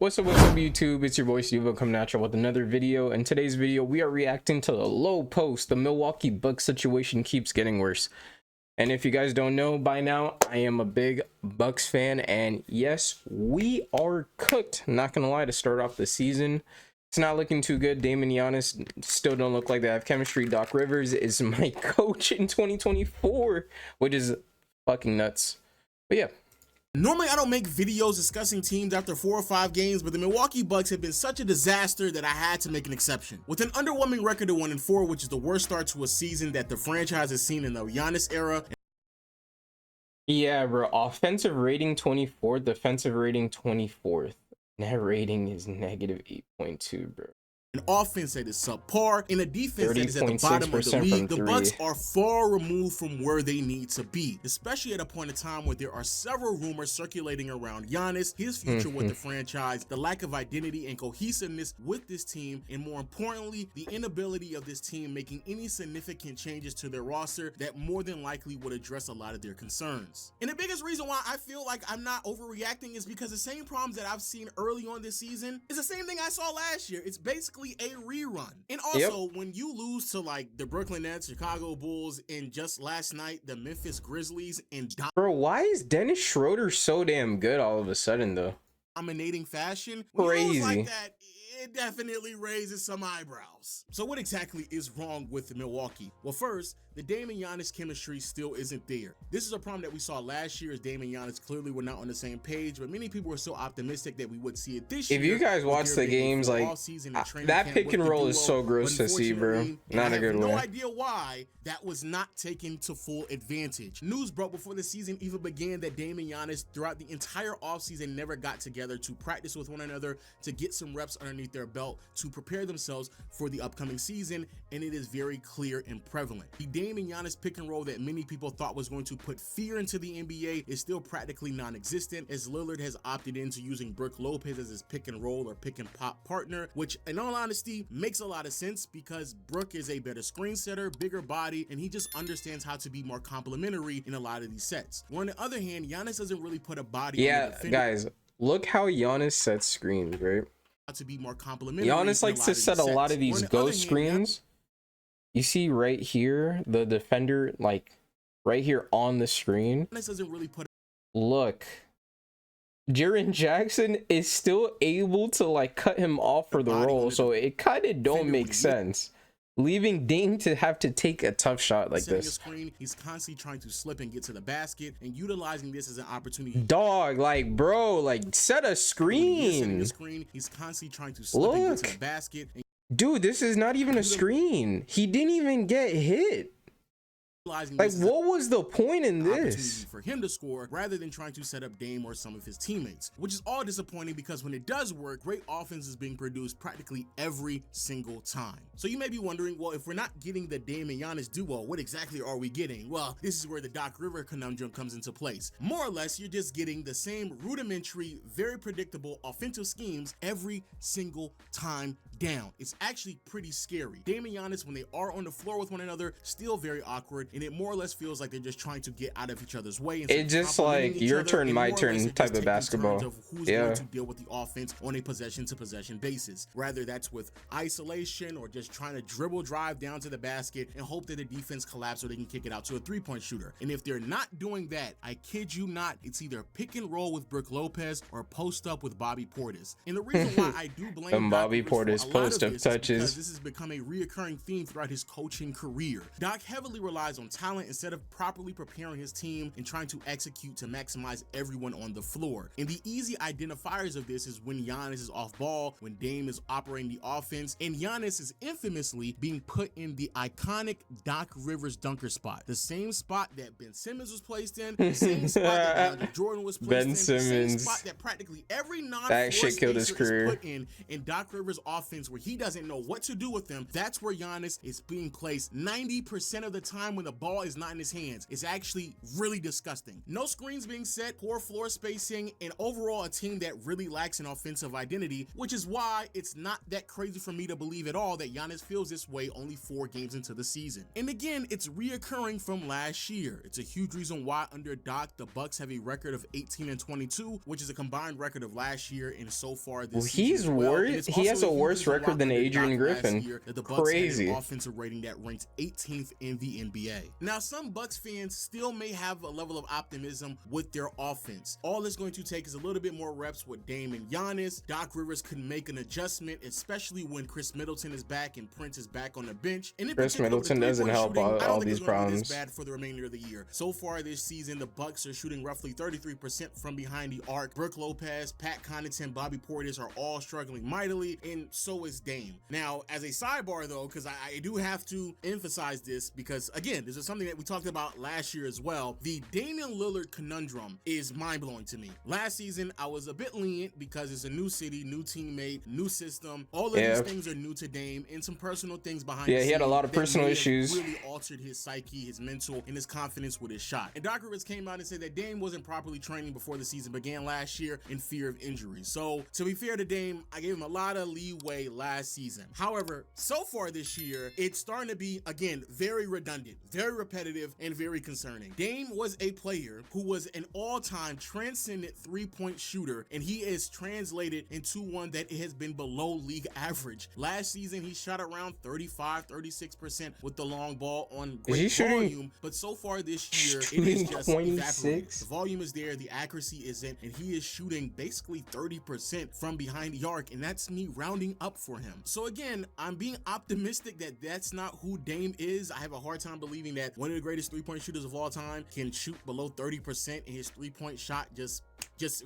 What's up YouTube? It's your boy Steve coming at you with another video. In today's video we are reacting to the low post. The Milwaukee Bucks situation keeps getting worse, and if you guys don't know by now, I am a big Bucks fan, and yes, we are cooked, not gonna lie, to start off the season. It's not looking too good. Damon Giannis still don't look like they have chemistry. Doc Rivers is my coach in 2024, which is fucking nuts. But yeah, normally I don't make videos discussing teams after 4 or 5 games, but the Milwaukee Bucks have been such a disaster that I had to make an exception. With an underwhelming record of 1-4, which is the worst start to a season that the franchise has seen in the Giannis era. yeah, bro. Offensive rating 24th, defensive rating 24th. Net rating is negative 8.2, bro. An offense that is subpar and a defense that is at the bottom of the league. The Bucks are far removed from where they need to be, especially at a point in time where there are several rumors circulating around Giannis, his future with the franchise, the lack of identity and cohesiveness with this team, and more importantly, the inability of this team making any significant changes to their roster that more than likely would address a lot of their concerns. And the biggest reason why I feel like I'm not overreacting is because the same problems that I've seen early on this season is the same thing I saw last year. It's basically a rerun. And also, when you lose to like the Brooklyn Nets, Chicago Bulls, and just last night the Memphis Grizzlies, and bro, why is Dennis Schroeder so damn good all of a sudden though? Dominating fashion, crazy like that, it definitely raises some eyebrows. So what exactly is wrong with Milwaukee? Well, first, the Damon Giannis chemistry still isn't there. This is a problem that we saw last year, as Damon Giannis clearly were not on the same page, but many people were so optimistic that we would see it this year. If you guys watch the games, like that pick and roll is so gross to see, bro. Not a good way. No idea why that was not taken to full advantage. News broke before the season even began that Damon Giannis throughout the entire offseason never got together to practice with one another, to get some reps underneath their belt, to prepare themselves for the upcoming season, and it is very clear and prevalent. The Damon Giannis pick and roll that many people thought was going to put fear into the NBA is still practically non-existent, as Lillard has opted into using Brook Lopez as his pick and roll or pick and pop partner, which in all honesty makes a lot of sense because Brook is a better screen setter, bigger body, and he just understands how to be more complimentary in a lot of these sets. Where on the other hand, Giannis doesn't really put a body on the defender. Guys, look how Giannis sets screens, right? To be more complimentary. Giannis likes to set a lot of these ghost screens. You see right here, the defender, like right here on the screen. This doesn't really put. Look, Jaren Jackson is still able to like cut him off for the roll, so it kind of don't make sense. Leaving Dame to have to take a tough shot like this. Screen, he's constantly trying to slip and get to the basket, and utilizing this as an opportunity. Dog, like bro, like set a screen. He's constantly trying to slip and get to the basket. Dude, this is not even a screen. He didn't even get hit. Like, what was the point in this? For him to score rather than trying to set up Dame or some of his teammates, which is all disappointing because when it does work, great offense is being produced practically every single time. So you may be wondering, well, if we're not getting the Dame and Giannis duo, what exactly are we getting? Well, this is where the Doc Rivers conundrum comes into place. More or less, you're just getting the same rudimentary, very predictable offensive schemes every single time down. It's actually pretty scary. Dame and Giannis, when they are on the floor with one another, still very awkward, and it more or less feels like they're just trying to get out of each other's way. It's just like your turn, my turn type of basketball. Of who's going to deal with the offense on a possession-to-possession basis. Rather that's with isolation or just trying to dribble drive down to the basket and hope that the defense collapses so they can kick it out to a three-point shooter. And if they're not doing that, I kid you not, it's either pick and roll with Brook Lopez or post up with Bobby Portis. And the reason why I do blame Bobby Portis post up touches, this has become a reoccurring theme throughout his coaching career. Doc heavily relies on talent instead of properly preparing his team and trying to execute to maximize everyone on the floor. And the easy identifiers of this is when Giannis is off ball, when Dame is operating the offense, and Giannis is infamously being put in the iconic Doc Rivers dunker spot, the same spot that Ben Simmons was placed in, the same spot that DeAndre Jordan was placed in, the same spot that practically every non-floor spacer is put in Doc Rivers' offense, where he doesn't know what to do with them. That's where Giannis is being placed 90% of the time when the the ball is not in his hands is actually really disgusting. No screens being set, poor floor spacing, and overall a team that really lacks an offensive identity, which is why it's not that crazy for me to believe at all that Giannis feels this way only 4 games into the season. And again, it's reoccurring from last year. It's a huge reason why under Doc, the Bucks have a record of 18-22, which is a combined record of last year and so far this season. He has a worse record than Adrian Griffin. The Bucks Crazy. had an offensive rating that ranked 18th in the NBA. Now, some Bucks fans still may have a level of optimism with their offense. All it's going to take is a little bit more reps with Dame and Giannis. Doc Rivers could make an adjustment, especially when Chris Middleton is back and Prince is back on the bench. And Chris Middleton doesn't help all these problems. Bad for the remainder of the year. So far this season, the Bucks are shooting roughly 33% from behind the arc. Brook Lopez, Pat Connaughton, Bobby Portis are all struggling mightily, and so is Dame. Now, as a sidebar though, because I do have to emphasize this, because again, this is something that we talked about last year as well. The Damian Lillard conundrum is mind-blowing to me. Last season, I was a bit lenient because it's a new city, new teammate, new system. All of these things are new to Dame, and some personal things behind the scenes. He had a lot of personal issues. Really altered his psyche, his mental, and his confidence with his shot. And Doc Rivers came out and said that Dame wasn't properly training before the season began last year in fear of injury. So to be fair to Dame, I gave him a lot of leeway last season. However, so far this year, it's starting to be, again, very redundant, very repetitive, and very concerning. Dame was a player who was an all-time transcendent three-point shooter, and he is translated into one that has been below league average. Last season, he shot around 35-36% with the long ball on great volume, but so far this year, it is just evaporated. The volume is there, the accuracy isn't, and he is shooting basically 30% from behind the arc, and that's me rounding up for him. So again, I'm being optimistic that that's not who Dame is. I have a hard time believing that one of the greatest three-point shooters of all time can shoot below 30% and his three-point shot just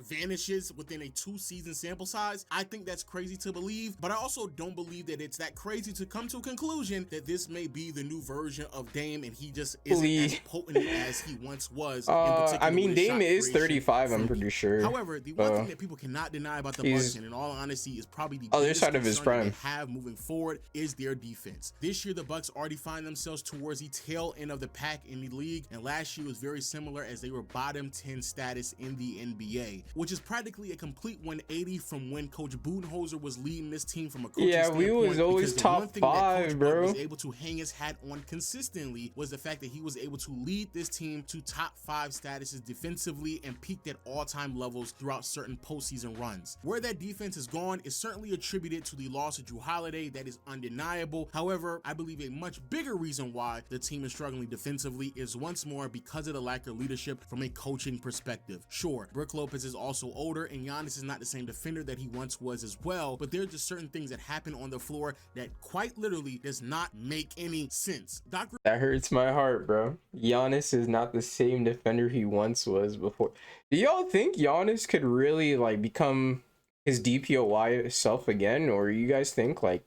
vanishes within a 2-season sample size. I think that's crazy to believe, but I also don't believe that it's that crazy to come to a conclusion that this may be the new version of Dame and he just isn't as potent as he once was. I mean, Dame is 35, I'm pretty sure. However, the one thing that people cannot deny about the Bucks, and in all honesty is probably the other side of his prime, they have moving forward, is their defense. This year, the Bucks already find themselves towards the tail end of the pack in the league, and last year was very similar as they were bottom 10 status in the NBA, which is practically a complete 180 from when Coach Budenholzer was leading this team from a coaching standpoint. We was always top 5, bro. Was able to hang his hat on consistently was the fact that he was able to lead this team to top 5 statuses defensively and peaked at all-time levels throughout certain postseason runs. Where that defense is gone is certainly attributed to the loss of Jrue Holiday. That is undeniable. However, I believe a much bigger reason why the team is struggling defensively is once more because of the lack of leadership from a coaching perspective. Sure, Brook Lopez is also older and Giannis is not the same defender that he once was as well, but there's just certain things that happen on the floor that quite literally does not make any sense. That hurts my heart, bro. Giannis is not the same defender he once was before. Do y'all think Giannis could really like become his DPOY self again, or you guys think like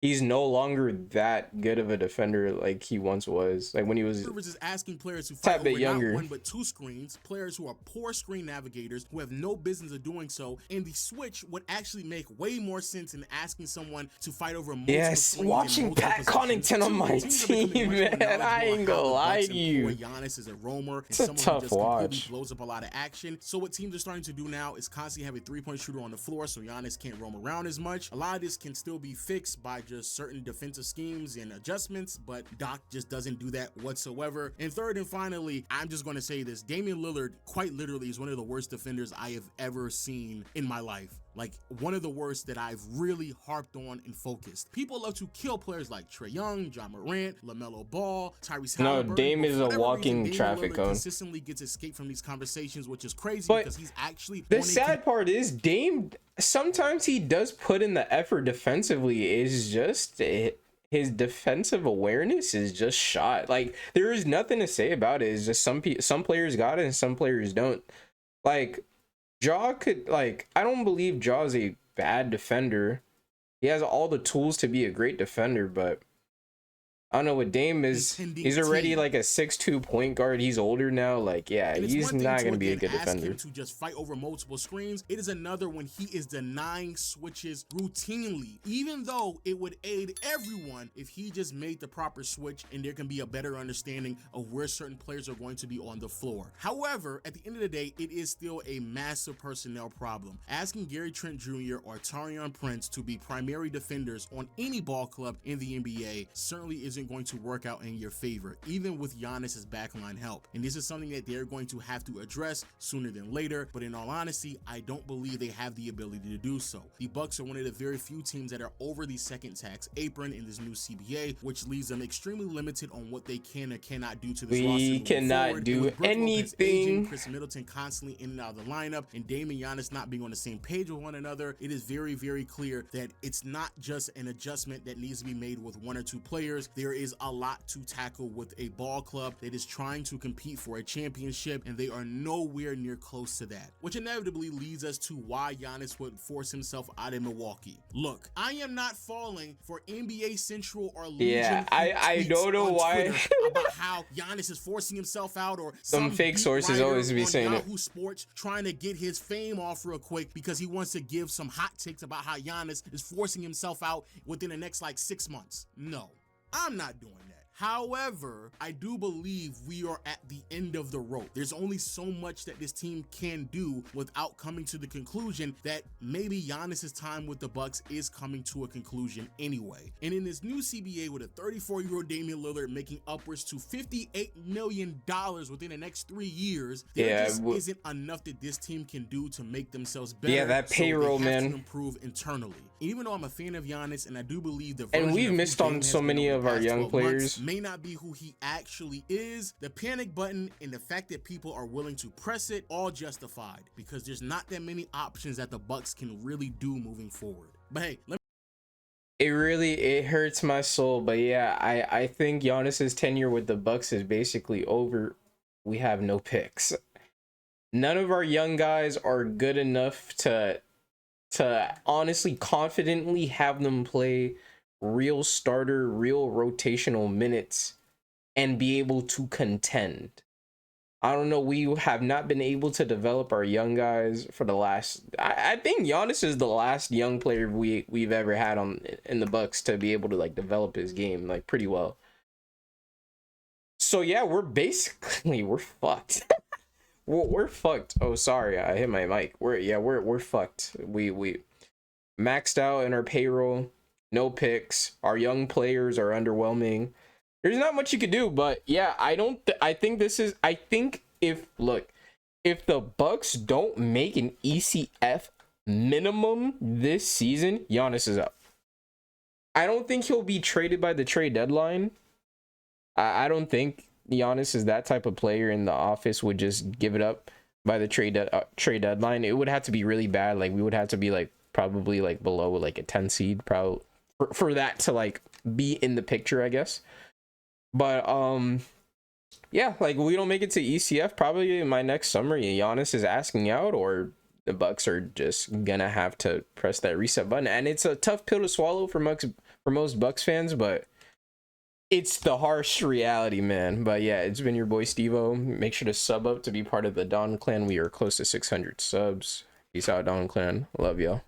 he's no longer that good of a defender like he once was, like when he was is asking players who fight over not 1 but 2 screens, players who are poor screen navigators who have no business of doing so, and the switch would actually make way more sense than asking someone to fight over multiple screens. Watching Pat Connaughton on my team, man, I ain't gonna lie to you. Giannis is a roamer, it's a tough watch. Blows up a lot of action. So what teams are starting to do now is constantly have a 3-point shooter on the floor, so Giannis can't roam around as much. A lot of this can still be fixed by just certain defensive schemes and adjustments, but Doc just doesn't do that whatsoever. And third and finally, I'm just going to say this: Damian Lillard quite literally is one of the worst defenders I have ever seen in my life. Like one of the worst that I've really harped on and focused. People love to kill players like Trae Young, John Morant, LaMelo Ball, Tyrese Halliburton. No, Dame is a walking traffic cone. Consistently gets escaped from these conversations, which is crazy because he's actually. The sad part is Dame. Sometimes he does put in the effort defensively. Is just his defensive awareness is just shot. Like there is nothing to say about it. It's just some players got it and some players don't. Like Ja could, like, I don't believe Ja is a bad defender. He has all the tools to be a great defender, but I don't know what Dame is. He's already like a 6'2" point guard. He's older now. Like, yeah, he's not going to be a good defender. Him to just fight over multiple screens. It is another when he is denying switches routinely, even though it would aid everyone if he just made the proper switch and there can be a better understanding of where certain players are going to be on the floor. However, at the end of the day, it is still a massive personnel problem. Asking Gary Trent Jr. or Taurean Prince to be primary defenders on any ball club in the NBA certainly isn't going to work out in your favor, even with Giannis's backline help. And this is something that they're going to have to address sooner than later, but in all honesty, I don't believe they have the ability to do so. The Bucks are one of the very few teams that are over the second tax apron in this new CBA, which leaves them extremely limited on what they can or cannot do to this roster. We cannot do anything. Chris Middleton constantly in and out of the lineup, and Dame and Giannis not being on the same page with one another, it is very, very clear that it's not just an adjustment that needs to be made with one or two players. There is a lot to tackle with a ball club that is trying to compete for a championship, and they are nowhere near close to that, which inevitably leads us to why Giannis would force himself out of Milwaukee. Look, I am not falling for NBA Central or Legion. I don't know why about how Giannis is forcing himself out, or some fake sources always be saying Yahoo Sports trying to get his fame off real quick because he wants to give some hot takes about how Giannis is forcing himself out within the next like 6 months. No, I'm not doing that. However, I do believe we are at the end of the rope. There's only so much that this team can do without coming to the conclusion that maybe Giannis's time with the Bucks is coming to a conclusion anyway. And in this new CBA with a 34-year-old Damian Lillard making upwards to $58 million within the next 3 years, there just isn't enough that this team can do to make themselves better. Yeah, that payroll, so they have man. to improve internally. Even though I'm a fan of Giannis, and I do believe the and we've missed on so many of our young players, may not be who he actually is, the panic button and the fact that people are willing to press it, all justified, because there's not that many options that the Bucks can really do moving forward. But hey, it hurts my soul. But yeah, I think Giannis's tenure with the Bucks is basically over. We have no picks. None of our young guys are good enough to honestly confidently have them play real starter, real rotational minutes and be able to contend. I don't know. We have not been able to develop our young guys for the last. I think Giannis is the last young player we've ever had in the Bucks to be able to like develop his game like pretty well. So yeah, we're fucked. we're fucked. Oh, sorry, I hit my mic. We're fucked. We maxed out in our payroll. No picks. Our young players are underwhelming. There's not much you could do, but yeah, I think if the Bucks don't make an ECF minimum this season, Giannis is up. I don't think he'll be traded by the trade deadline. I don't think Giannis is that type of player in the office would just give it up by the trade deadline. It would have to be really bad. Like we would have to be like probably like below like a 10 seed probably for that to like be in the picture, I guess. But yeah, like we don't make it to ECF probably in my next summer. Giannis is asking out, or the Bucks are just gonna have to press that reset button, and it's a tough pill to swallow for most Bucks fans, but it's the harsh reality, man. But yeah, it's been your boy Stevo. Make sure to sub up to be part of the Don Clan. We are close to 600 subs. Peace out, Don Clan. Love y'all.